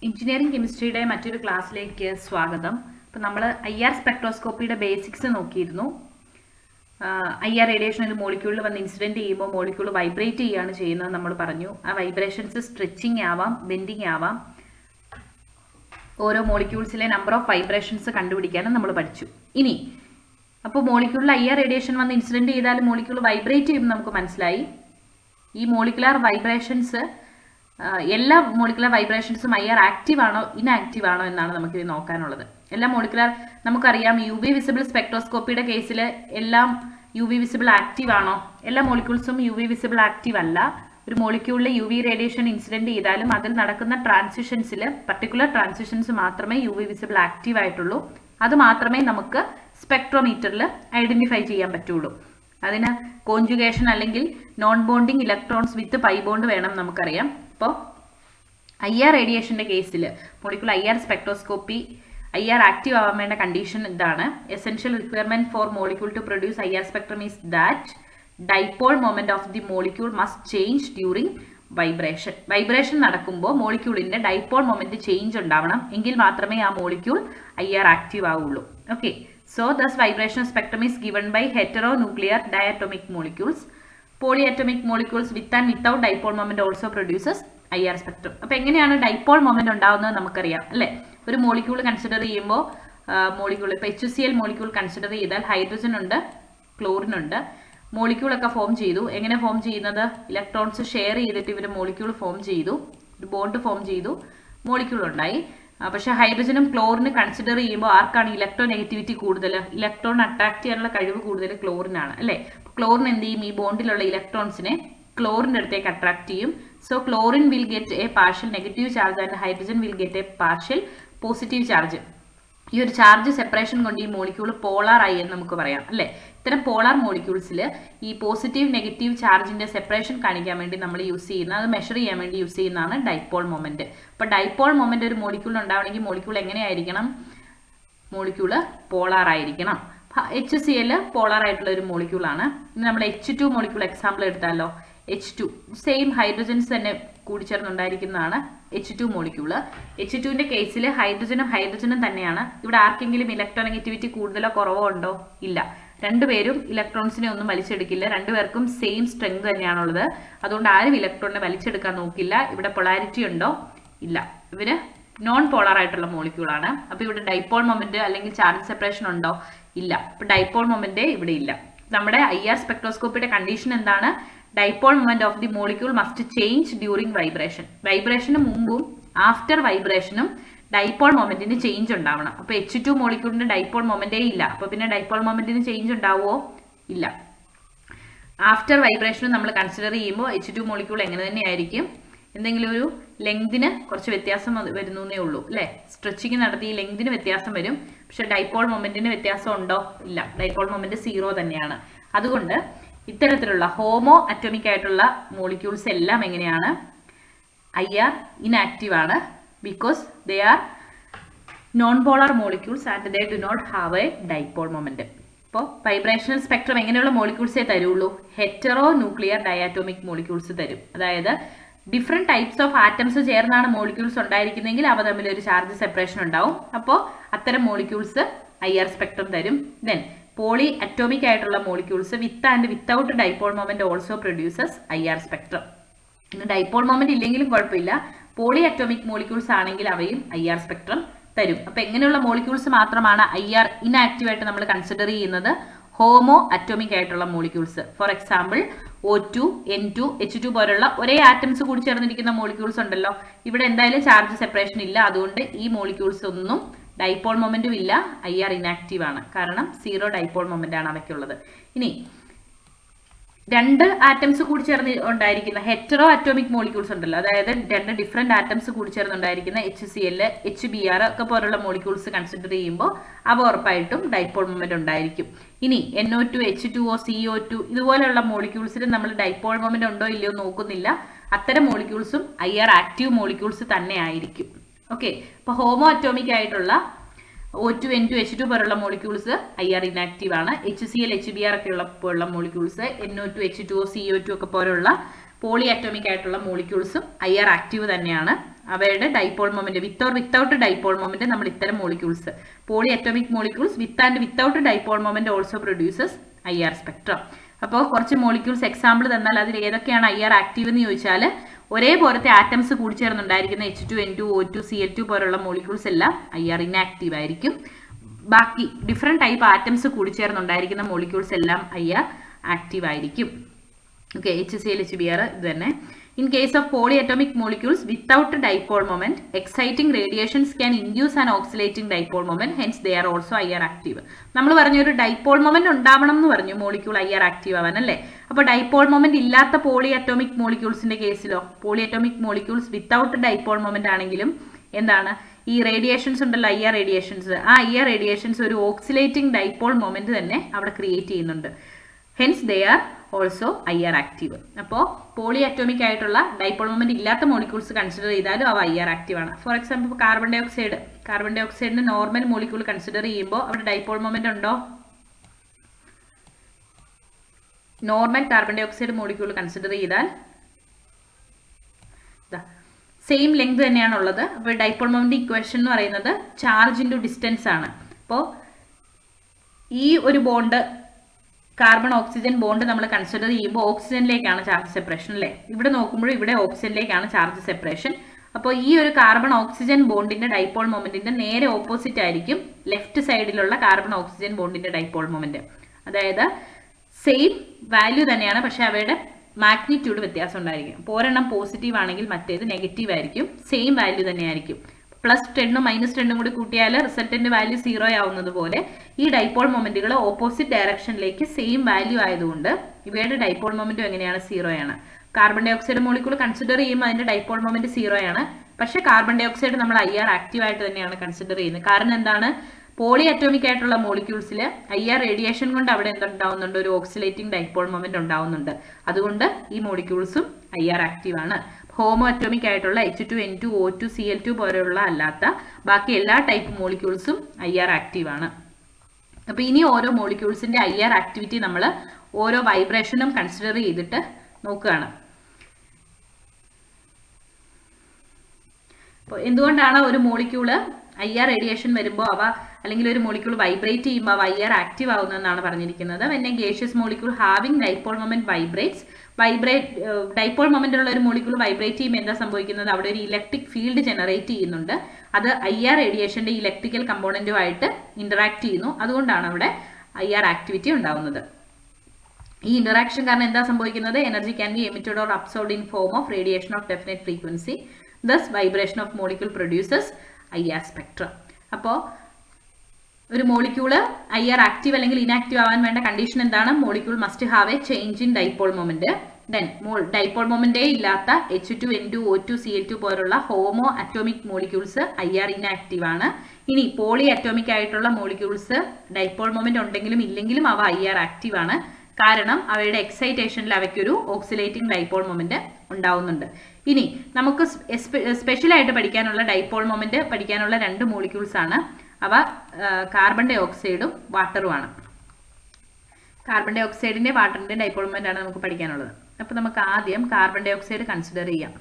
Engineering കെമിസ്ട്രിയുടെ മറ്റൊരു ക്ലാസ്സിലേക്ക് സ്വാഗതം. അപ്പോൾ നമ്മൾ IR സ്പെക്ട്രോസ്കോപ്പിയുടെ ബേസിക്സ് നോക്കിയിരുന്നു. IR റേഡിയേഷൻ ഒരു മോളിക്യൂളിൽ വന്ന് ഇൻസിഡന്റ് ചെയ്യുമ്പോൾ മോളിക്യൂൾ വൈബ്രേറ്റ് ചെയ്യുകയാണ് ചെയ്യുന്നത് നമ്മൾ പറഞ്ഞു. ആ വൈബ്രേഷൻസ് സ്ട്രെച്ചിങ് ആവാം, ബെൻഡിങ് ആവാം. ഓരോ മോളിക്യൂൾസിലെ നമ്പർ ഓഫ് വൈബ്രേഷൻസ് കണ്ടുപിടിക്കാനും നമ്മൾ പഠിച്ചു. ഇനി അപ്പോൾ മോളിക്യൂളിൽ IR റേഡിയേഷൻ വന്ന് ഇൻസിഡന്റ് ചെയ്താൽ മോളിക്യൂൾ വൈബ്രേറ്റ് ചെയ്യുമ്പോൾ നമുക്ക് മനസ്സിലായി ഈ മോളിക്കുലാർ വൈബ്രേഷൻസ് എല്ലാ മോളിക്കുലർ വൈബ്രേഷൻസും IR ആക്റ്റീവ് ആണോ ഇൻആക്റ്റീവ് ആണോ എന്നാണ് നമുക്ക് ഇത് നോക്കാനുള്ളത്. എല്ലാ മോളിക്കുലർ നമുക്കറിയാം UV വിസിബിൾ സ്പെക്ട്രോസ്കോപ്പിയുടെ കേസിൽ എല്ലാം UV വിസിബിൾ ആക്റ്റീവ് ആണോ? എല്ലാ മോളിക്യൂൾസും UV വിസിബിൾ ആക്റ്റീവ് അല്ല. ഒരു മോളിക്യൂളിൽ UV റേഡിയേഷൻ ഇൻസിഡന്റ് ചെയ്താലും അതിൽ നടക്കുന്ന ട്രാൻസിഷൻസിൽ പർട്ടിക്കുലർ ട്രാൻസിഷൻസ് മാത്രമേ UV വിസിബിൾ ആക്റ്റീവ് ആയിട്ടുള്ളൂ. അത് മാത്രമേ നമുക്ക് സ്പെക്ട്രോമീറ്ററിൽ ഐഡന്റിഫൈ ചെയ്യാൻ പറ്റുള്ളൂ. അതിന് കോൺജുഗേഷൻ അല്ലെങ്കിൽ non bonding electrons with pi bond വേണം നമുക്കറിയാം. അപ്പോൾ IR റേഡിയേഷന്റെ കേസിൽ molecule IR spectroscopy IR active ആവാൻ വേണ്ട കണ്ടീഷൻ ഇതാണ്. Essential requirement for molecule to produce IR spectrum is that dipole moment of the molecule must change during vibration. Vibration നടക്കുമ്പോൾ മോളിക്യൂളിന്റെ ഡൈപോൾ മൊമെന്റ് ചേഞ്ച് ഉണ്ടാവണം, എങ്കിൽ മാത്രമേ ആ മോളിക്യൂൾ IR ആക്റ്റീവ് ആവുള്ളൂ. Okay, so thus vibration spectrum is given by heteronuclear diatomic molecules. Polyatomic molecules with and without dipole moment also produces IR spectrum. അപ്പോൾ എങ്ങനെയാണ് dipole moment ഉണ്ടാവുന്നത് നമുക്കറിയാം അല്ലേ? ഒരു മോളിക്യൂൾ കൺസിഡർ ചെയ്യുമ്പോൾ മോളിക്യൂൾ ഇപ്പോൾ HCl മോളിക്യൂൾ കൺസിഡർ ചെയ്താൽ ഹൈഡ്രജൻ ഉണ്ട്, ക്ലോറിൻ ഉണ്ട്. മോളിക്യൂളൊക്കെ ഫോം ചെയ്തു. എങ്ങനെ ഫോം ചെയ്യുന്നത്? ഇലക്ട്രോൺസ് ഷെയർ ചെയ്തിട്ട് ഇവർ മോളിക്യൂൾ ഫോം ചെയ്തു, ഒരു ബോണ്ട് ഫോം ചെയ്തു, മോളിക്യൂൾ ഉണ്ടായി. പക്ഷേ ഹൈഡ്രജനും ക്ലോറിന് കൺസിഡർ ചെയ്യുമ്പോൾ ആർക്കാണ് ഇലക്ട്രോ നെഗറ്റിവിറ്റി കൂടുതൽ? ഇലക്ട്രോൺ അട്രാക്ട് ചെയ്യാനുള്ള കഴിവ് കൂടുതൽ ക്ലോറിനാണ് അല്ലേ? ക്ലോറിൻ എന്ത് ചെയ്യും? ഈ ബോണ്ടിലുള്ള ഇലക്ട്രോൺസിനെ ക്ലോറിൻ്റെ അടുത്തേക്ക് അട്രാക്ട് ചെയ്യും. So chlorine will get A partial negative charge and hydrogen will get A partial positive charge. ഈ ഒരു ചാർജ് സെപ്പറേഷൻ കൊണ്ട് ഈ മോളിക്യൂൾ പോളാർ ആയി എന്ന് നമുക്ക് പറയാം അല്ലേ? ഇത്തരം പോളാർ മോളിക്യൂൾസിൽ ഈ പോസിറ്റീവ് നെഗറ്റീവ് ചാർജിന്റെ സെപ്പറേഷൻ കാണിക്കാൻ വേണ്ടി നമ്മൾ യൂസ് ചെയ്യുന്ന, അത് മെഷർ ചെയ്യാൻ വേണ്ടി യൂസ് ചെയ്യുന്നതാണ് ഡൈപോൾ മൊമെന്റ്. അപ്പോൾ ഡൈപോൾ മൊമെന്റ് ഒരു മോളിക്യൂൾ ഉണ്ടാവണമെങ്കിൽ മോളിക്യൂൾ എങ്ങനെയായിരിക്കണം? മോളിക്യൂള് പോളാർ ആയിരിക്കണം. HCl പോളാർ ആയിട്ടുള്ള ഒരു മോളിക്യൂളാണ്. ഇനി നമ്മൾ H2 മോളിക്യൂൾ എക്സാമ്പിൾ എടുത്താലോ? H2 സെയിം ഹൈഡ്രജൻസ് തന്നെ കൂടിച്ചേർന്നുണ്ടായിരിക്കുന്നതാണ് H2 മോളിക്യൂള്. H2ന്റെ കേസിൽ ഹൈഡ്രജനും തന്നെയാണ്. ഇവിടെ ആർക്കെങ്കിലും ഇലക്ട്രോ നെഗറ്റിവിറ്റി കൂടുതലോ കുറവോ ഉണ്ടോ? ഇല്ല. രണ്ടുപേരും ഇലക്ട്രോൺസിനെ ഒന്നും വലിച്ചെടുക്കില്ല. രണ്ടുപേർക്കും സെയിം സ്ട്രെങ്ത് തന്നെയാണുള്ളത്. അതുകൊണ്ട് ആരും ഇലക്ട്രോണിനെ വലിച്ചെടുക്കാൻ നോക്കില്ല. ഇവിടെ പൊളാരിറ്റി ഉണ്ടോ? ഇല്ല. ഇവര് നോൺ പോളാർ ആയിട്ടുള്ള മോളിക്യൂളാണ്. അപ്പോൾ ഇവിടെ ഡൈപോൾ മൊമെന്റ് അല്ലെങ്കിൽ ചാർജ് സെപ്പറേഷൻ ഉണ്ടോ? ഇല്ല. അപ്പോൾ ഡൈപോൾ മൊമെന്റ് ഇവിടെ ഇല്ല. നമ്മുടെ IR സ്പെക്ട്രോസ്കോപ്പിയുടെ കണ്ടീഷൻ എന്താണ്? Dipole moment of the molecule must change during vibration. വൈബ്രേഷന് മുമ്പും ആഫ്റ്റർ വൈബ്രേഷനും ഡൈപോൾ മൊമെന്റിന് ചേഞ്ച് ഉണ്ടാവണം. അപ്പോൾ H2 മോളിക്യൂളിന് ഡൈപോൾ മൊമെന്റേ ഇല്ല. അപ്പോൾ പിന്നെ ഡൈപോൾ മൊമെന്റിന് ചേഞ്ച് ഉണ്ടാവുമോ? ഇല്ല. ആഫ്റ്റർ വൈബ്രേഷനും നമ്മൾ കൺസിഡർ ചെയ്യുമ്പോൾ H2 മോളിക്യൂൾ എങ്ങനെ തന്നെയായിരിക്കും? എന്തെങ്കിലും ഒരു ലെങ്തിന് കുറച്ച് വ്യത്യാസം വരുന്നേ ഉള്ളൂ അല്ലേ? സ്ട്രെച്ചിങ് നടത്തി ഈ ലെങ്തിന് വ്യത്യാസം വരും. പക്ഷെ ഡൈപോൾ മൊമെന്റിന് വ്യത്യാസം ഉണ്ടോ? ഇല്ല. ഡൈപോൾ മൊമെന്റ് 0 തന്നെയാണ്. അതുകൊണ്ട് ഇത്തരത്തിലുള്ള ഹോമോ അറ്റോമിക് ആയിട്ടുള്ള മോളിക്യൂൾസ് എല്ലാം എങ്ങനെയാണ്? IR ഇൻആക്റ്റീവ് ആണ്. Because they are non polar molecules and they do not have a dipole moment. അപ്പോൾ വൈബ്രേഷണൽ സ്പെക്ട്രം എങ്ങനെയുള്ള മോളിക്യൂൾസേ തരുള്ളൂ? ഹെറ്ററോ ന്യൂക്ലിയർ ഡയാറ്റോമിക് മോളിക്യൂൾസ് തരും. അതായത് ഡിഫറെന്റ് ടൈപ്സ് ഓഫ് ആറ്റംസ് ചേർന്നാണ് മോളിക്യൂൾസ് ഉണ്ടായിരിക്കുന്നതെങ്കിൽ അവ തമ്മിൽ ഒരു ചാർജ് സെപ്പറേഷൻ ഉണ്ടാവും. അപ്പോൾ അത്തരം മോളിക്യൂൾസ് IR സ്പെക്ട്രം തരും. ദെൻ പോളി അറ്റോമിക് ആയിട്ടുള്ള molecules with and without dipole moment also produces IR spectrum. ഇനി ഡൈപോൾ മൊമെന്റ് ഇല്ലെങ്കിലും കുഴപ്പമില്ല, പോളി അറ്റോമിക് മോളിക്യൂൾസ് ആണെങ്കിൽ അവയും IR സ്പെക്ട്രം തരും. അപ്പോൾ എങ്ങനെയുള്ള മോളിക്യൂൾസ് മാത്രമാണ് IR ഇൻആക്റ്റീവ് ആയിട്ട് നമ്മൾ കൺസിഡർ ചെയ്യുന്നത്? ഹോമോ അറ്റോമിക് ആയിട്ടുള്ള molecules. For example O2, N2, H2 പോലുള്ള ഒരേ ആറ്റംസ് കൂടി ചേർന്നിരിക്കുന്ന മോളിക്യൂൾസ് ഉണ്ടല്ലോ. ഇവിടെ എന്തായാലും ചാർജ് സെപ്പറേഷൻ ഇല്ല. അതുകൊണ്ട് ഈ മോളിക്യൂൾസ് ഒന്നും ഡൈപോൾ മൊമെന്റും ഇല്ല, IR ഇൻആക്റ്റീവ് ആണ്. കാരണം 0 ഡൈപോൾ മൊമെന്റ് ആണ് അവയ്ക്കുള്ളത്. ഇനി രണ്ട് ആറ്റംസ് കൂടി ചേർന്ന് ഉണ്ടായിരിക്കുന്ന ഹെറ്ററോ അറ്റോമിക് മോളിക്യൂൾസ് ഉണ്ടല്ലോ, അതായത് രണ്ട് ഡിഫറെന്റ് ആറ്റംസ് കൂടി ചേർന്നുണ്ടായിരിക്കുന്ന HCl, HBr ഒക്കെ പോലുള്ള മോളിക്യൂൾസ് കൺസിഡർ ചെയ്യുമ്പോൾ അവ ഉറപ്പായിട്ടും ഡൈപോൾ മൊമെന്റ് ഉണ്ടായിരിക്കും. ഇനി NO2, H2O, CO2 ഇതുപോലെയുള്ള മോളിക്യൂൾസിൽ നമ്മൾ ഡൈപോൾ മൊമെന്റ് ഉണ്ടോ ഇല്ലയോ നോക്കുന്നില്ല. അത്തരം മോളിക്യൂൾസും IR ആക്റ്റീവ് മോളിക്യൂൾസ് തന്നെ ആയിരിക്കും. ഓക്കെ, അപ്പോൾ ഹോമോ അറ്റോമിക് ആയിട്ടുള്ള O2, N2, H2 പോലുള്ള മോളിക്യൂൾസ് IR ഇൻആക്റ്റീവ് ആണ്. HCl, HBr ഒക്കെ ഉള്ള മോളിക്യൂൾസ് NO2, H2O, CO2 ഒക്കെ പോലുള്ള പോളി അറ്റോമിക് ആയിട്ടുള്ള മോളിക്യൂൾസും IR ആക്റ്റീവ് തന്നെയാണ്. അവയുടെ dipole moment with or without dipole moment നമ്മൾ ഇത്തരം molecules polyatomic molecules with and without dipole moment also produces IR spectrum. അപ്പോൾ കുറച്ച് മോളിക്യൂൾസ് എക്സാമ്പിൾ തന്നാൽ അതിൽ ഏതൊക്കെയാണ് IR ആക്റ്റീവ് എന്ന് ചോദിച്ചാൽ ഒരേപോലത്തെ ആറ്റംസ് കൂടിച്ചേർന്നുണ്ടായിരിക്കുന്ന H2N2O2 Cl2 പോലുള്ള മോളിക്യൂൾസ് എല്ലാം IR ഇനാക്റ്റീവ് ആയിരിക്കും. ബാക്കി ഡിഫറെന്റ് ടൈപ്പ് ആറ്റംസ് കൂടിച്ചേർന്നുണ്ടായിരിക്കുന്ന മോളിക്യൂൾസ് എല്ലാം IR ആക്റ്റീവ് ആയിരിക്കും. ഓക്കെ, HCl HBr ഇത് തന്നെ. In case of polyatomic molecules without a dipole moment, exciting radiations can induce an oscillating dipole moment, hence they are also IR active. നമ്മൾ പറഞ്ഞ ഒരു dipole moment ഉണ്ടാവണം എന്ന് പറഞ്ഞു മോളിക്യൂൾ IR ആക്റ്റീവ് ആവാൻ അല്ലേ. അപ്പോൾ ഡൈപോൾ മൊമെന്റ് ഇല്ലാത്ത പോളിഅറ്റോമിക് മോളിക്യൂൾസിന്റെ കേസിലോ polyatomic molecules without dipole moment ആണെങ്കിലും എന്താണ് ഈ റേഡിയേഷൻസ് ഉണ്ടല്ലോ IR റേഡിയേഷൻസ്, ആ IR റേഡിയേഷൻസ് ഒരു ഓക്സിലേറ്റിംഗ് ഡൈപോൾ മൊമെന്റ് തന്നെ അവിടെ ക്രിയേറ്റ് ചെയ്യുന്നുണ്ട്. Hence they are also IR active. അപ്പോൾ പോളി അറ്റോമിക് ആയിട്ടുള്ള ഡൈപോൾ മൊമെന്റ് ഇല്ലാത്ത മോളിക്യൂൾസ് കൺസിഡർ ചെയ്താലും അവ IR ആക്റ്റീവ് ആണ്. ഫോർ എക്സാമ്പിൾ കാർബൺ ഡൈ ഓക്സൈഡിന്റെ നോർമൽ മോളിക്യൂൾ കൺസിഡർ ചെയ്യുമ്പോൾ അവിടെ ഡൈപോൾ മൊമെന്റ് ഉണ്ടോ? Normal carbon dioxide molecule consider ചെയ്താൽ സെയിം ലെങ്ത് തന്നെയാണ് ഉള്ളത്. അപ്പോൾ ഡൈപോൾ മൊമെന്റ് ഇക്വേഷൻ എന്ന് പറയുന്നത് ചാർജ് ഇൻറ്റു ഡിസ്റ്റൻസ് ആണ്. അപ്പോൾ ഈ ഒരു ബോണ്ട് കാർബൺ ഓക്സിജൻ ബോണ്ട് നമ്മൾ കൺസിഡർ ചെയ്യുമ്പോൾ ഓക്സിജനിലേക്കാണ് ചാർജ് സെപ്പറേഷൻ അല്ലേ. ഇവിടെ നോക്കുമ്പോൾ ഇവിടെ ഓക്സിജനിലേക്കാണ് ചാർജ് സെപ്പറേഷൻ. അപ്പോൾ ഈ ഒരു കാർബൺ ഓക്സിജൻ ബോണ്ടിന്റെ ഡൈപോൾ മൊമെന്റിന്റെ നേരെ ഓപ്പോസിറ്റ് ആയിരിക്കും ലെഫ്റ്റ് സൈഡിലുള്ള കാർബൺ ഓക്സിജൻ ബോണ്ടിന്റെ ഡൈപോൾ മൊമെന്റ്. അതായത് സെയിം വാല്യൂ തന്നെയാണ്, പക്ഷെ അവയുടെ മാഗ്നിറ്റ്യൂഡ് വ്യത്യാസം ഉണ്ടായിരിക്കും. അപ്പോൾ ഒരെണ്ണം പോസിറ്റീവ് ആണെങ്കിൽ മറ്റേത് നെഗറ്റീവ് ആയിരിക്കും. സെയിം വാല്യൂ തന്നെയായിരിക്കും. +10 -10 കൂടി കൂട്ടിയാൽ റിസൾട്ടന്റ് വാല്യൂ 0 ആവുന്നത് പോലെ ഈ ഡൈപോൾ മൊമെന്റുകൾ ഓപ്പോസിറ്റ് ഡയറക്ഷനിലേക്ക് സെയിം വാല്യൂ ആയതുകൊണ്ട് ഇവയുടെ ഡൈപോൾ മൊമെന്റും എങ്ങനെയാണ് 0 ആണ്. Carbon dioxide molecule consider ചെയ്യുമ്പോൾ അതിന്റെ ഡൈപോൾ മൊമെന്റ് 0 ആണ്. പക്ഷേ കാർബൺ ഡൈ ഓക്സൈഡ് നമ്മൾ IR ആക്റ്റീവ് ആയിട്ട് തന്നെയാണ് കൺസിഡർ ചെയ്യുന്നത്. കാരണം എന്താണ്? പോളി അറ്റോമിക് ആയിട്ടുള്ള മോളിക്യൂൾസിൽ IR റേഡിയേഷൻ കൊണ്ട് അവിടെ എന്തുണ്ടാവുന്നുണ്ട്? ഒരു ഓക്സിലേറ്റിംഗ് ഡൈപോൾ മൊമെന്റ് ഉണ്ടാവുന്നുണ്ട്. അതുകൊണ്ട് ഈ മോളിക്യൂൾസും IR ആക്റ്റീവ് ആണ്. ഹോമോ അറ്റോമിക് ആയിട്ടുള്ള H2N2O2 Cl2 പോലെയുള്ള അല്ലാത്ത ബാക്കി എല്ലാ ടൈപ്പ് മോളിക്യൂൾസും IR ആക്റ്റീവ് ആണ്. അപ്പോൾ ഇനി ഓരോ മോളിക്യൂൾസിന്റെ IR ആക്ടിവിറ്റി നമ്മൾ ഓരോ വൈബ്രേഷനും കൺസിഡർ ചെയ്തിട്ട് നോക്കുകയാണ്. അപ്പോൾ എന്തുകൊണ്ടാണ് ഒരു മോളിക്യൂള് IR റേഡിയേഷൻ വരുമ്പോൾ അവ അല്ലെങ്കിൽ ഒരു മോളിക്യൂൾ വൈബ്രേറ്റ് ചെയ്യുമ്പോൾ അവ IR ആക്റ്റീവ് ആവുന്നതെന്നാണ് പറഞ്ഞിരിക്കുന്നത്. When A gaseous molecule having dipole moment dipole moment ഉള്ള ഒരു മോളിക്യൂൾ വൈബ്രേറ്റ് ചെയ്യുമ്പോൾ എന്താ സംഭവിക്കുന്നത്? അവിടെ ഒരു ഇലക്ട്രിക് ഫീൽഡ് ജനറേറ്റ് ചെയ്യുന്നുണ്ട്. അത് IR റേഡിയേഷന്റെ ഇലക്ട്രിക്കൽ കമ്പോണന്റുമായിട്ട് ഇന്ററാക്ട് ചെയ്യുന്നു. അതുകൊണ്ടാണ് അവിടെ IR ആക്ടിവിറ്റി ഉണ്ടാവുന്നത്. ഈ ഇന്ററാക്ഷൻ കാരണം എന്താ സംഭവിക്കുന്നത്? Energy can be emitted or absorbed in form of radiation of definite frequency. Thus vibration of molecule produces IR spectrum. അപ്പോൾ ഒരു മോളിക്യൂള് IR ആക്റ്റീവ് അല്ലെങ്കിൽ ഇനാക്റ്റീവ് ആവാൻ വേണ്ട കണ്ടീഷൻ എന്താണ്? Molecule must have a change in dipole moment. Then dipole മൊമെന്റേ ഇല്ലാത്ത H2N2O2 Cl2 പോലുള്ള homo atomic molecules IR inactive ആണ്. ഇനി പോളി അറ്റോമിക് ആയിട്ടുള്ള മോളിക്യൂൾസ് ഡൈപോൾ മൊമെന്റ് ഉണ്ടെങ്കിലും ഇല്ലെങ്കിലും അവ IR ആക്റ്റീവ് ആണ്. കാരണം അവയുടെ എക്സൈറ്റേഷനിൽ അവയ്ക്കൊരു ഓക്സിലേറ്റിംഗ് ഡൈപോൾ മൊമെന്റ് ഉണ്ടാവുന്നുണ്ട്. ഇനി നമുക്ക് സ്പെഷ്യലായിട്ട് പഠിക്കാനുള്ള ഡൈപോൾ മൊമെന്റ് പഠിക്കാനുള്ള 2 മോളിക്യൂൾസ് ആണ്. അവ കാർബൺ ഡൈ ഓക്സൈഡും വാട്ടറുമാണ്. കാർബൺ ഡൈ ഓക്സൈഡിന്റെ വാട്ടറിന്റെ ഡൈപോൾ മൊമെന്റ് ആണ് നമുക്ക് പഠിക്കാനുള്ളത്. അപ്പോൾ നമുക്ക് ആദ്യം കാർബൺ ഡൈ ഓക്സൈഡ് കൺസിഡർ ചെയ്യാം.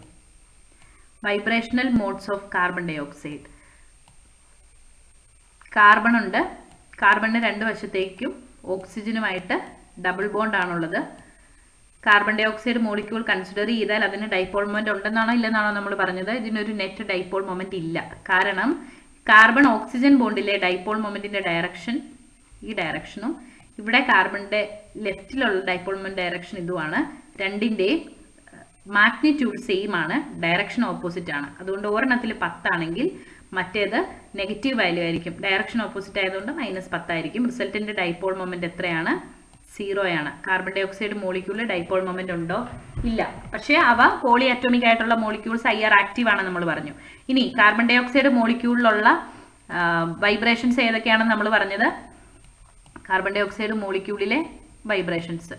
Vibrational modes of carbon dioxide. Carbon ഉണ്ട്. കാർബണിന് 2 വശത്തേക്കും ഓക്സിജനുമായിട്ട് ഡബിൾ ബോണ്ട് ആണുള്ളത്. Carbon dioxide molecule consider ചെയ്താൽ അതിന് ഡൈപോൾ മൊമെന്റ് ഉണ്ടെന്നാണോ ഇല്ലെന്നാണോ നമ്മൾ പറഞ്ഞത്? ഇതിനൊരു നെറ്റ് ഡൈപോൾ മൊമെന്റ് ഇല്ല. കാരണം കാർബൺ ഓക്സിജൻ ബോണ്ടിലെ ഡൈപോൾ മൊമെന്റിന്റെ ഡയറക്ഷൻ ഈ ഡയറക്ഷനും ഇവിടെ കാർബണിന്റെ ലെഫ്റ്റിലുള്ള ഡൈപോൾ മൊമെന്റ് ഡയറക്ഷൻ ഇതുമാണ്. രണ്ടിന്റെയും മാഗ്നിറ്റ്യൂഡ് സെയിം ആണ്, ഡയറക്ഷൻ ഓപ്പോസിറ്റ് ആണ്. അതുകൊണ്ട് ഒരെണ്ണത്തിൽ 10 ആണെങ്കിൽ മറ്റേത് നെഗറ്റീവ് വാല്യൂ ആയിരിക്കും. ഡയറക്ഷൻ ഓപ്പോസിറ്റ് ആയതുകൊണ്ട് -10 ആയിരിക്കും. റിസൾട്ടിന്റെ ഡൈപോൾ മൊമെന്റ് എത്രയാണ്? 0 ആണ്. കാർബൺ ഡൈ ഓക്സൈഡ് മോളിക്യൂളിൽ ഡൈപോൾ മൊമെന്റ് ഉണ്ടോ? ഇല്ല. പക്ഷേ അവ പോളി അറ്റോമിക് ആയിട്ടുള്ള മോളിക്യൂൾസ് IR ആക്റ്റീവ് ആണെന്ന് നമ്മൾ പറഞ്ഞു. ഇനി കാർബൺ ഡൈ ഓക്സൈഡ് മോളിക്യൂളിലുള്ള വൈബ്രേഷൻസ് ഏതൊക്കെയാണെന്ന് നമ്മൾ പറഞ്ഞത്? കാർബൺ ഡൈ ഓക്സൈഡ് മോളിക്യൂളിലെ വൈബ്രേഷൻസ്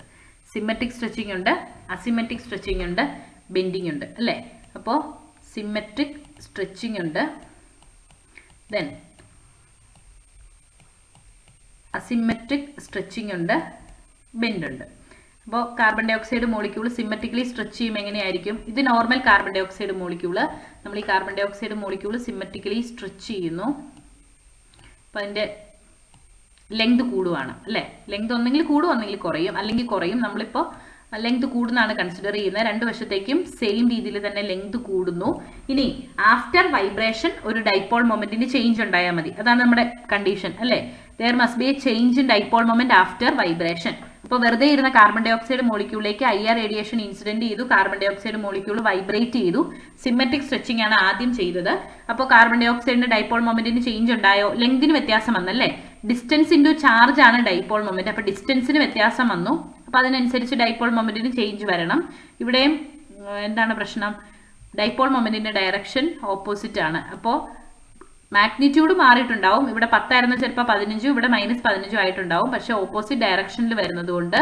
സിമെട്രിക് സ്ട്രെച്ചിങ് ഉണ്ട്, അസിമെട്രിക് സ്ട്രെച്ചിങ് ഉണ്ട്, ബെൻഡിങ് ഉണ്ട് അല്ലേ. അപ്പോൾ സിമെട്രിക് സ്ട്രെച്ചിങ് ഉണ്ട്, ദെൻ അസിമെട്രിക് സ്ട്രെച്ചിങ് ഉണ്ട്, ബെൻഡ് ഉണ്ട്. അപ്പോൾ carbon dioxide molecule symmetrically stretch ചെയ്യുമ്പോൾ എങ്ങനെയായിരിക്കും? ഇത് normal carbon dioxide molecule. നമ്മൾ ഈ carbon dioxide molecule symmetrically stretch ചെയ്യുന്നു. അപ്പോൾ അതിൻ്റെ ലെങ്ത് കൂടുവാണ് അല്ലേ? ലെങ്ത് ഒന്നെങ്കിൽ കൂടും ഒന്നെങ്കിൽ കുറയും, അല്ലെങ്കിൽ കുറയും. നമ്മളിപ്പോൾ ലെങ്ത് കൂടുന്നതാണ് കൺസിഡർ ചെയ്യുന്നത്. രണ്ട് വശത്തേക്കും സെയിം രീതിയിൽ തന്നെ ലെങ്ത് കൂടുന്നു. ഇനി ആഫ്റ്റർ വൈബ്രേഷൻ ഒരു ഡൈപോൾ മൊമെന്റിന് ചേഞ്ച് ഉണ്ടായാൽ മതി. അതാണ് നമ്മുടെ കണ്ടീഷൻ അല്ലേ? there must be a change in dipole moment after vibration. അപ്പോൾ വെറുതെ ഇരുന്ന കാർബൺ ഡൈ ഓക്സൈഡ് മോളിക്യൂളിലേക്ക് IR റേഡിയേഷൻ ഇൻസിഡന്റ് ചെയ്തു. Carbon dioxide molecule vibrate ചെയ്തു. സിമെട്രിക് സ്ട്രെച്ചിങ് ആണ് ആദ്യം ചെയ്തത്. അപ്പോൾ കാർബൺ ഡൈ ഓക്സൈഡിന്റെ ഡൈപോൾ മൊമെന്റിന് ചേഞ്ച് ഉണ്ടായോ? ലെങ്തിന് വ്യത്യാസം വന്നല്ലേ? ഡിസ്റ്റൻസ് ഇൻറ്റു ചാർജ് ആണ് ഡൈപോൾ മൊമെന്റ്. അപ്പോൾ ഡിസ്റ്റൻസിന് വ്യത്യാസം വന്നു. അപ്പോൾ അതിനനുസരിച്ച് ഡൈപോൾ മൊമെന്റിന് ചേഞ്ച് വരണം. ഇവിടെയും എന്താണ് പ്രശ്നം? ഡൈപോൾ മൊമെന്റിന്റെ ഡയറക്ഷൻ ഓപ്പോസിറ്റ് ആണ്. അപ്പോൾ മാഗ്നിറ്റ്യൂഡ് മാറിയിട്ടുണ്ടാവും. ഇവിടെ 10 ആയിരുന്ന ചിലപ്പോൾ 15, ഇവിടെ -15 ആയിട്ടുണ്ടാവും. പക്ഷെ ഓപ്പോസിറ്റ് ഡയറക്ഷനിൽ വരുന്നത് കൊണ്ട്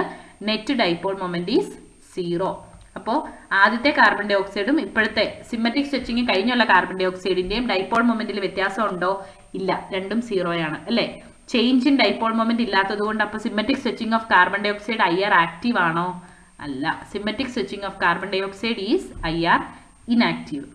നെറ്റ് ഡൈപോൾ മൊമെന്റ് ഈസ് 0. അപ്പോൾ ആദ്യത്തെ കാർബൺ ഡൈ ഓക്സൈഡും ഇപ്പോഴത്തെ സിമ്മറ്റിക് സ്ട്രെച്ചിങ് കഴിഞ്ഞുള്ള കാർബൺ ഡൈ ഓക്സൈഡിന്റെയും ഡൈപോൾ മൊമെന്റിൽ വ്യത്യാസം ഉണ്ടോ? ഇല്ല, രണ്ടും 0 ആണ് അല്ലേ? ചേഞ്ച് ഇൻ ഡൈപോൾ മൊമെന്റ് ഇല്ലാത്തത് കൊണ്ട് അപ്പോൾ symmetric stretching of carbon dioxide IR active ആണോ? അല്ല. Symmetric stretching of carbon dioxide is IR inactive.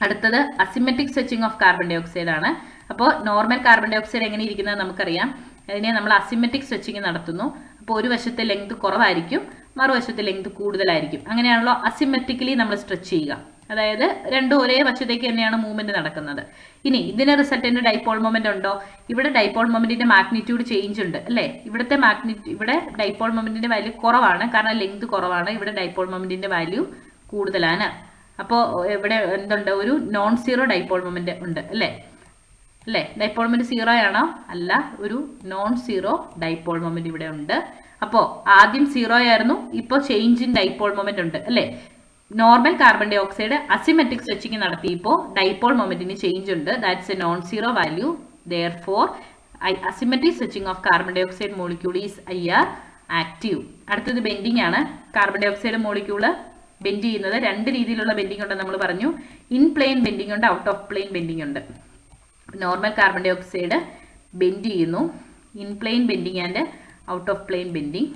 അടുത്തത് asymmetric stretching of carbon dioxide ആണ്. അപ്പോൾ നോർമൽ കാർബൺ ഡൈ ഓക്സൈഡ് എങ്ങനെ ഇരിക്കുന്നത് നമുക്കറിയാം. അതിനെ നമ്മൾ അസിമെട്രിക് സ്ട്രെച്ചിങ് നടത്തുന്നു. അപ്പോൾ ഒരു വശത്തെ ലെങ്ത് കുറവായിരിക്കും, മറുവശത്തെ ലെങ്ത് കൂടുതലായിരിക്കും. അങ്ങനെയാണല്ലോ അസിമെട്രിക്കലി നമ്മൾ സ്ട്രെച്ച് ചെയ്യുക. അതായത് രണ്ടും ഒരേ വശത്തേക്ക് തന്നെയാണ് മൂവ്മെന്റ് നടക്കുന്നത്. ഇനി ഇതിന് റിസൾട്ടന്റ് ഡൈപോൾ മൊമെന്റ് ഉണ്ടോ? ഇവിടെ ഡൈപോൾ മൊമെന്റിന്റെ മാഗ്നിറ്റ്യൂഡ് ചേഞ്ച് ഉണ്ട് അല്ലേ? ഇവിടെ ഡൈപോൾ മൊമെന്റിന്റെ വാല്യൂ കുറവാണ്, കാരണം ലെങ്ത് കുറവാണ്. ഇവിടെ ഡൈപോൾ മൊമെന്റിന്റെ വാല്യൂ കൂടുതലാണ്. അപ്പോൾ ഇവിടെ എന്തുണ്ട്? ഒരു നോൺ സീറോ ഡൈപോൾ മൊമെന്റ് ഉണ്ട് അല്ലേ? ഡൈപോൾ മൊമെന്റ് 0 ആണോ? അല്ല, ഒരു നോൺ സീറോ ഡൈപോൾ മൊമെന്റ് ഇവിടെ ഉണ്ട്. അപ്പോൾ ആദ്യം 0 ആയിരുന്നു, ഇപ്പോൾ ചേഞ്ച് ഇൻ ഡൈപോൾ മൊമെന്റ് ഉണ്ട് അല്ലേ? Normal carbon dioxide asymmetric stretching നടത്തിയപ്പോൾ ഡൈപോൾ മൊമെന്റിന് ചേഞ്ച് ഉണ്ട്. That's a non zero value. Therefore asymmetric stretching of carbon dioxide molecule is IR active. അടുത്തത് ബെൻഡിങ് ആണ്. Carbon dioxide molecule bend ചെയ്യുന്നത് രണ്ട് രീതിയിലുള്ള ബെൻഡിങ് ഉണ്ട് നമ്മൾ പറഞ്ഞു. ഇൻ പ്ലെയിൻ ബെൻഡിങ് ഉണ്ട്, ഔട്ട് ഓഫ് പ്ലെയിൻ ബെൻഡിങ് ഉണ്ട്. Normal carbon dioxide bend ചെയ്യുന്നു. In plane bending and out of plane bending.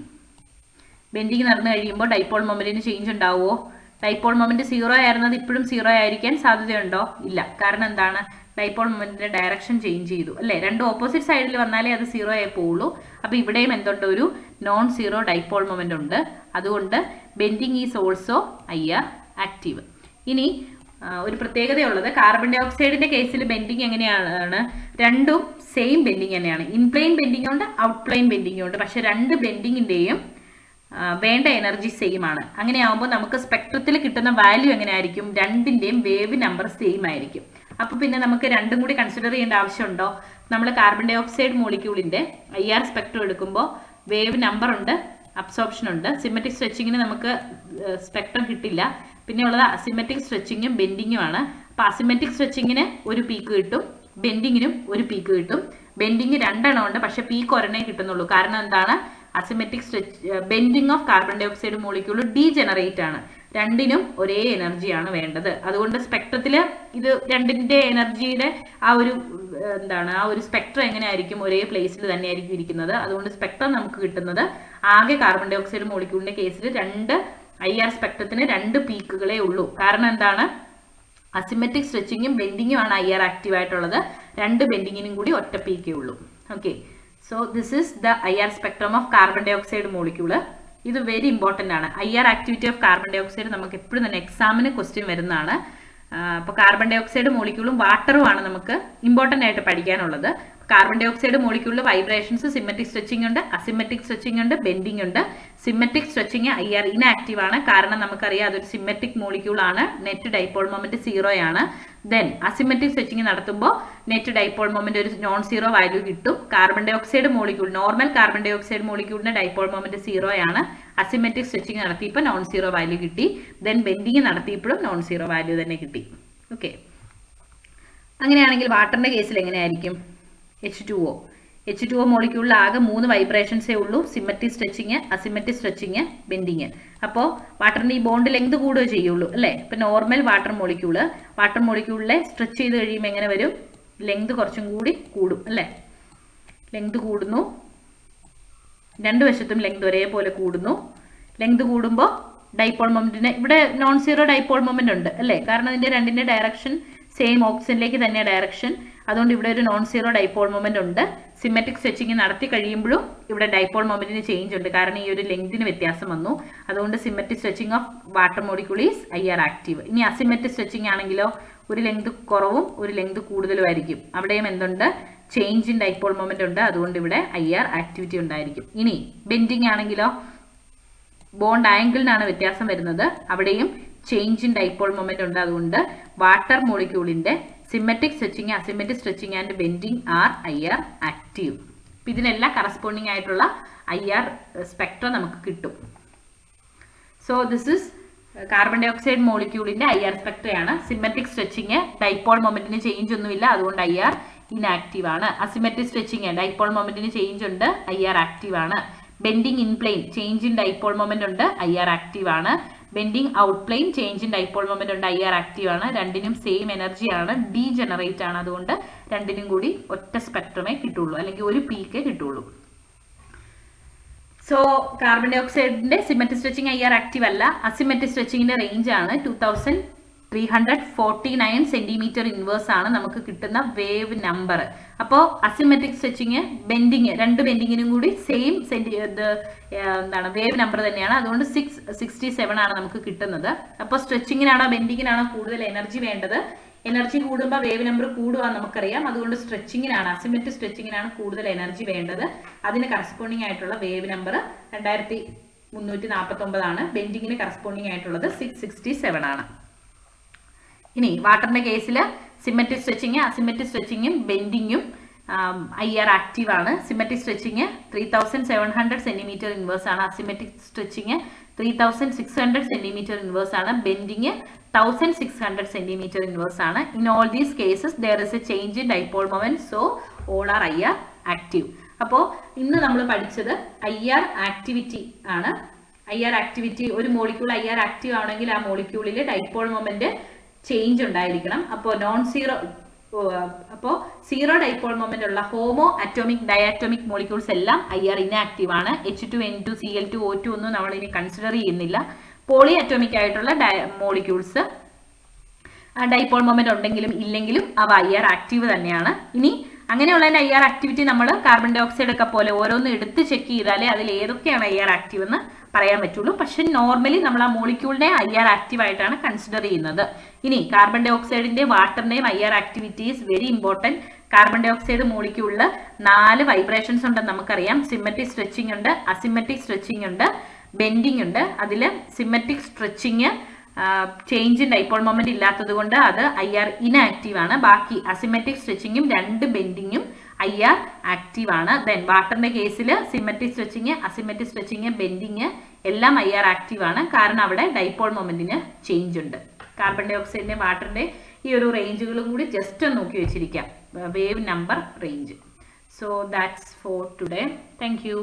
Bending നടന്നു കഴിയുമ്പോൾ ഡൈപോൾ മൊമെന്റിന് ചേഞ്ച് ഉണ്ടാവുമോ? ഡൈപോൾ മൊമെന്റ് 0 ആയിരുന്നത് ഇപ്പോഴും 0 ആയിരിക്കാൻ സാധ്യതയുണ്ടോ? ഇല്ല. കാരണം എന്താണ്? ഡൈപോൾ മൊമെന്റിന്റെ ഡയറക്ഷൻ ചേഞ്ച് ചെയ്തു അല്ലേ? രണ്ടും ഓപ്പോസിറ്റ് സൈഡിൽ വന്നാലേ അത് 0 ആയി പോവുള്ളൂ. അപ്പോൾ ഇവിടെയും എന്തുണ്ട്? ഒരു നോൺ സീറോ ഡൈപോൾ മൊമെന്റ് ഉണ്ട്. അതുകൊണ്ട് bending is also IR active. ഇനി ഒരു പ്രത്യേകതയുള്ളത്, കാർബൺ ഡൈ ഓക്സൈഡിന്റെ കേസിൽ ബെൻഡിങ് എങ്ങനെയാണ്? രണ്ടും സെയിം ബെൻഡിങ് തന്നെയാണ്. ഇൻ പ്ലെയിൻ ബെൻഡിങ് ഉണ്ട്, ഔട്ട് പ്ലെയിൻ ബെൻഡിങ് ഉണ്ട്. പക്ഷെ രണ്ട് ബെൻഡിങ്ങിന്റെയും വേണ്ട എനർജി സെയിം ആണ്. അങ്ങനെയാകുമ്പോൾ നമുക്ക് സ്പെക്ട്രത്തിൽ കിട്ടുന്ന വാല്യൂ എങ്ങനെയായിരിക്കും? രണ്ടിന്റെയും വേവ് നമ്പർ സെയിം ആയിരിക്കും. അപ്പോൾ പിന്നെ നമുക്ക് രണ്ടും കൂടി കൺസിഡർ ചെയ്യേണ്ട ആവശ്യമുണ്ടോ? നമ്മൾ കാർബൺ ഡൈ ഓക്സൈഡ് മോളിക്യൂളിന്റെ IR സ്പെക്ട്രം എടുക്കുമ്പോൾ വേവ് നമ്പർ ഉണ്ട്, അബ്സോർപ്ഷൻ ഉണ്ട്. സിമെട്രിക് സ്ട്രെച്ചിങ്ങിന് നമുക്ക് സ്പെക്ട്രം കിട്ടില്ല. പിന്നെ ഉള്ളത് അസിമെട്രിക് സ്ട്രെച്ചിങ്ങും ബെൻഡിങ്ങും ആണ്. അപ്പോൾ അസിമെട്രിക് സ്ട്രെച്ചിങ്ങിന് ഒരു പീക്ക് കിട്ടും, ബെൻഡിങ്ങിനും ഒരു പീക്ക് കിട്ടും. ബെൻഡിങ് 2 എണ്ണം ഉണ്ട്, പക്ഷെ പീക്ക് ഒരെണ്ണേ കിട്ടുന്നുള്ളൂ. കാരണം എന്താണ്? Asymmetric bending of carbon dioxide molecule degenerate ആണ്. രണ്ടിനും ഒരേ എനർജിയാണ് വേണ്ടത്. അതുകൊണ്ട് സ്പെക്ട്രത്തിൽ ഇത് രണ്ടിന്റെ എനർജിയുടെ ആ ഒരു സ്പെക്ട്രം എങ്ങനെയായിരിക്കും? ഒരേ പ്ലേസിൽ തന്നെയായിരിക്കും ഇരിക്കുന്നത്. അതുകൊണ്ട് സ്പെക്ട്രം നമുക്ക് കിട്ടുന്നത് ആകെ കാർബൺ ഡൈ ഓക്സൈഡ് മോളിക്യൂളിന്റെ കേസിൽ IR സ്പെക്ട്രത്തിന് 2 പീക്കുകളേ ഉള്ളൂ. കാരണം എന്താണ്? അസിമെട്രിക് സ്ട്രെച്ചിങ്ങും ബെൻഡിങ്ങും ആണ് IR ആക്റ്റീവ് ആയിട്ടുള്ളത്. രണ്ട് ബെൻഡിങ്ങിനും കൂടി ഒറ്റ പീക്കേ ഉള്ളൂ. Okay, so this is the IR spectrum of carbon dioxide molecule. ഇത് വെരി ഇമ്പോർട്ടൻ്റ് ആണ്. IR activity of carbon dioxide നമുക്ക് എപ്പോഴും തന്നെ എക്സാമിന് ക്വസ്റ്റ്യൻ വരുന്നതാണ്. അപ്പോൾ കാർബൺ ഡൈ ഓക്സൈഡ് മോളിക്യൂളും വാട്ടറും ആണ് നമുക്ക് ഇമ്പോർട്ടൻ്റ് ആയിട്ട് പഠിക്കാനുള്ളത്. കാർബൺ ഡൈ ഓക്സൈഡ് മോളിക്യൂളിൽ വൈബ്രേഷൻസ്, സിമെട്രിക് സ്ട്രെച്ചിങ് ഉണ്ട്, അസിമെട്രിക് സ്ട്രെച്ചിങ് ഉണ്ട്, ബെൻഡിങ് ഉണ്ട്. സിമെട്രിക് സ്ട്രെച്ചിങ് IR ഇനാക്റ്റീവ് ആണ്. കാരണം നമുക്കറിയാം അതൊരു സിമെട്രിക് മോളിക്യൂൾ ആണ്. നെറ്റ് ഡൈപോൾ മൊമെന്റ് 0 ആണ്. ദെൻ അസിമെട്രിക് സ്ട്രെച്ചിങ് നടത്തുമ്പോൾ നെറ്റ് ഡൈപോൾ മൊമെന്റ് ഒരു നോൺ സീറോ വാല്യൂ കിട്ടും. Carbon dioxide molecule, normal carbon dioxide മോളിക്യൂളിന്റെ ഡൈപോൾ മൊമെന്റ് 0 ആണ്. അസിമെട്രിക് സ്ട്രെച്ചിങ് നടത്തിയപ്പോൾ നോൺ സീറോ വാല്യൂ കിട്ടി. ദെൻ ബെൻഡിങ് നടത്തിയപ്പോഴും നോൺ സീറോ വാല്യൂ തന്നെ കിട്ടി. ഓക്കെ, അങ്ങനെയാണെങ്കിൽ വാട്ടറിന്റെ കേസിൽ എങ്ങനെയായിരിക്കും? H2O മോളിക്യൂളിൽ ആകെ 3 വൈബ്രേഷൻസേ ഉള്ളൂ. Symmetric stretching, asymmetric stretching, bending. അപ്പോൾ വാട്ടറിന്റെ ഈ ബോണ്ട് ലെങ്ത് കൂടുകയോ ചെയ്യുള്ളൂ അല്ലേ? ഇപ്പം നോർമൽ വാട്ടർ മോളിക്യൂളിലെ സ്ട്രെച്ച് ചെയ്ത് കഴിയുമ്പോൾ എങ്ങനെ വരും? ലെങ്ത് കുറച്ചും കൂടി കൂടും അല്ലേ? ലെങ്ത് കൂടുന്നു, രണ്ട് വശത്തും ലെങ്ത് ഒരേപോലെ കൂടുന്നു. ലെങ്ത് കൂടുമ്പോൾ ഡൈപോൾ മൊമെന്റിന് ഇവിടെ നോൺ സീറോ ഡൈപോൾ മൊമെന്റ് ഉണ്ട് അല്ലേ, കാരണം ഇതിന്റെ രണ്ടിന്റെ ഡയറക്ഷൻ സെയിം ഓക്സിജനിലേക്ക് തന്നെ ഡയറക്ഷൻ, അതുകൊണ്ട് ഇവിടെ ഒരു നോൺ സീറോ ഡൈപോൾ മൊമെന്റ് ഉണ്ട്. സിമെട്രിക് സ്ട്രെച്ചിങ് നടത്തി കഴിയുമ്പോഴും ഇവിടെ ഡൈപോൾ മൊമെന്റിന് ചേഞ്ച് ഉണ്ട്, കാരണം ഈ ഒരു ലെങ്തിന് വ്യത്യാസം വന്നു. അതുകൊണ്ട് symmetric stretching of water molecule is IR active. ഇനി അസിമെട്രിക് സ്ട്രെച്ചിങ് ആണെങ്കിലോ ഒരു ലെങ്ത് കുറവും ഒരു ലെങ്ത് കൂടുതലും ആയിരിക്കും. അവിടെയും എന്തുണ്ട്, ചേഞ്ച് ഇൻ ഡൈപോൾ മൊമെന്റ് ഉണ്ട്, അതുകൊണ്ട് ഇവിടെ IR ആക്ടിവിറ്റി ഉണ്ടായിരിക്കും. ഇനി ബെൻഡിങ് ആണെങ്കിലോ ബോണ്ട് ആംഗിളിനാണ് വ്യത്യാസം വരുന്നത്, അവിടെയും ചേഞ്ച് ഇൻ ഡൈപോൾ മൊമെന്റ് ഉണ്ട്, അതുകൊണ്ട് വാട്ടർ മോളിക്യൂളിന്റെ symmetric stretching, asymmetric stretching and bending are IR active. ഇതിനെല്ലാം കറസ്പോണ്ടിങ് ആയിട്ടുള്ള IR സ്പെക്ട്രം നമുക്ക് കിട്ടും. So this is carbon dioxide മോളിക്യൂളിന്റെ IR സ്പെക്ട്രയാണ്. സിമെട്രിക് സ്ട്രെച്ചിങ് ഡൈപോൾ മൊമെന്റിന് ചേഞ്ച് ഒന്നുമില്ല, അതുകൊണ്ട് IR ഇൻആക്റ്റീവ് ആണ്. അസിമെട്രിക് സ്ട്രെച്ചിങ് ഡൈപോൾ മൊമെന്റിന് ചേഞ്ച് ഉണ്ട്, IR ആക്റ്റീവ് ആണ്. Bending in plane change in dipole moment ഉണ്ട്, IR ആക്റ്റീവ് ആണ്. Bending out plane change in dipole moment ഉണ്ട്, IR ആക്റ്റീവ് ആണ്. രണ്ടിനും സെയിം എനർജി ആണ്, ഡീജനറേറ്റ് ആണ്, അതുകൊണ്ട് രണ്ടിനും കൂടി ഒറ്റ സ്പെക്ട്രമേ കിട്ടുള്ളൂ, അല്ലെങ്കിൽ ഒരു പീക്കേ കിട്ടുള്ളൂ. സോ കാർബൺ ഡൈ ഓക്സൈഡിന്റെ സിമെട്രിക് സ്ട്രെച്ചിങ് IR ആക്റ്റീവ് അല്ല. അസിമെട്രിക് സ്ട്രെച്ചിങ്ങിന്റെ റേഞ്ച് ആണ് 2349 സെന്റിമീറ്റർ ഇൻവേഴ്സ് ആണ് നമുക്ക് കിട്ടുന്ന വേവ് നമ്പർ. അപ്പോൾ അസിമെട്രിക് സ്ട്രെച്ചിങ് ബെൻഡിങ്, രണ്ട് ബെൻഡിങ്ങിനും കൂടി സെയിം എന്താണ് വേവ് നമ്പർ തന്നെയാണ്, അതുകൊണ്ട് 667 ആണ് നമുക്ക് കിട്ടുന്നത്. അപ്പോൾ സ്ട്രെച്ചിങ്ങിനാണോ ബെൻഡിങ്ങിനാണോ കൂടുതൽ എനർജി വേണ്ടത്? എനർജി കൂടുമ്പോൾ വേവ് നമ്പർ കൂടുവാന്ന് നമുക്കറിയാം, അതുകൊണ്ട് സ്ട്രെച്ചിങ്ങിനാണ്, അസിമെട്രിക് സ്ട്രെച്ചിങ്ങിനാണ് കൂടുതൽ എനർജി വേണ്ടത്. അതിന് കറസ്പോണ്ടിങ് ആയിട്ടുള്ള വേവ് നമ്പർ 2349 ആണ്. ബെൻഡിങ്ങിന് കറസ്പോണ്ടിങ് ആയിട്ടുള്ളത് 667 ആണ്. ഇനി വാട്ടറിന്റെ കേസിൽ സിമെട്രിക് സ്ട്രെച്ചിങ്, അസിമെട്രിക് സ്ട്രെച്ചിങ്ങും ബെൻഡിങ്ങും IR ആക്റ്റീവ് ആണ്. സിമെട്രിക് സ്ട്രെച്ചിങ് 3700 സെന്റിമീറ്റർ ഇൻവേഴ്സ് ആണ്, അസിമെട്രിക് സ്ട്രെച്ചിങ് 3600 സെന്റിമീറ്റർ ഇൻവേഴ്സ് ആണ്, ബെൻഡിങ് 1600 സെന്റിമീറ്റർ ഇൻവേഴ്സ് ആണ്. In all these cases there is a change in dipole moment, so all are IR active. അപ്പോൾ ഇന്ന് നമ്മൾ പഠിച്ചത് IR ആക്ടിവിറ്റി ആണ്. IR activity, ഒരു molecule IR active ആണെങ്കിൽ ആ മോളിക്യൂളിൽ ഡൈപോൾ മൊമെന്റ് ചേഞ്ച് ഉണ്ടായിരിക്കണം. അപ്പോൾ സീറോ ഡൈപോൾ മൊമെന്റ് ഉള്ള ഹോമോ അറ്റോമിക് ഡയാറ്റോമിക് മോളിക്യൂൾസ് എല്ലാം IR ഇൻആക്റ്റീവ് ആണ്. H2N2 Cl2 O2 ഒന്നും നമ്മൾ ഇനി കൺസിഡർ ചെയ്യുന്നില്ല. പോളി അറ്റോമിക് ആയിട്ടുള്ള മോളിക്യൂൾസ് ഡൈപോൾ മൊമെന്റ് ഉണ്ടെങ്കിലും ഇല്ലെങ്കിലും അവ IR ആക്റ്റീവ് തന്നെയാണ്. ഇനി അങ്ങനെയുള്ളതിന്റെ IR ആക്ടിവിറ്റി നമ്മൾ കാർബൺ ഡൈ ഓക്സൈഡ് ഒക്കെ പോലെ ഓരോന്ന് എടുത്ത് ചെക്ക് ചെയ്താലേ അതിൽ ഏതൊക്കെയാണ് IR ആക്റ്റീവ് എന്ന് പറയാൻ പറ്റുള്ളൂ. പക്ഷെ നോർമലി നമ്മൾ ആ മോളിക്യൂളിനെ IR ആക്റ്റീവ് ആയിട്ടാണ് കൺസിഡർ ചെയ്യുന്നത്. ഇനി കാർബൺ ഡൈ ഓക്സൈഡിന്റെ വാട്ടറിന്റെയും IR activity is very important. Carbon dioxide മോളിക്യൂളിൽ 4 വൈബ്രേഷൻസ് ഉണ്ടെന്ന് നമുക്കറിയാം. സിമെട്രിക് സ്ട്രെച്ചിങ് ഉണ്ട്, അസിമെട്രിക് സ്ട്രെച്ചിങ് ഉണ്ട്, ബെൻഡിങ് ഉണ്ട്. അതിൽ symmetric stretching change in dipole moment ഇല്ലാത്തത് കൊണ്ട് അത് IR ഇൻആക്റ്റീവ് ആണ്. ബാക്കി അസിമെട്രിക് സ്ട്രെച്ചിങ്ങും 2 ബെൻഡിങ്ങും IR ആക്റ്റീവ് ആണ്. ദെൻ വാട്ടറിന്റെ കേസിൽ symmetric stretching, asymmetric stretching, bending എല്ലാം IR ആക്റ്റീവ് ആണ്, കാരണം അവിടെ ഡൈപോൾ മൊമെന്റിന് ചേഞ്ച് ഉണ്ട്. കാർബൺ ഡൈ ഓക്സൈഡിന്റെ വാട്ടറിന്റെ ഈ ഒരു റേഞ്ചുകളും കൂടി ജസ്റ്റ് ഒന്ന് നോക്കി വെച്ചിരിക്കാം, wave number range. So that's for today. Thank U.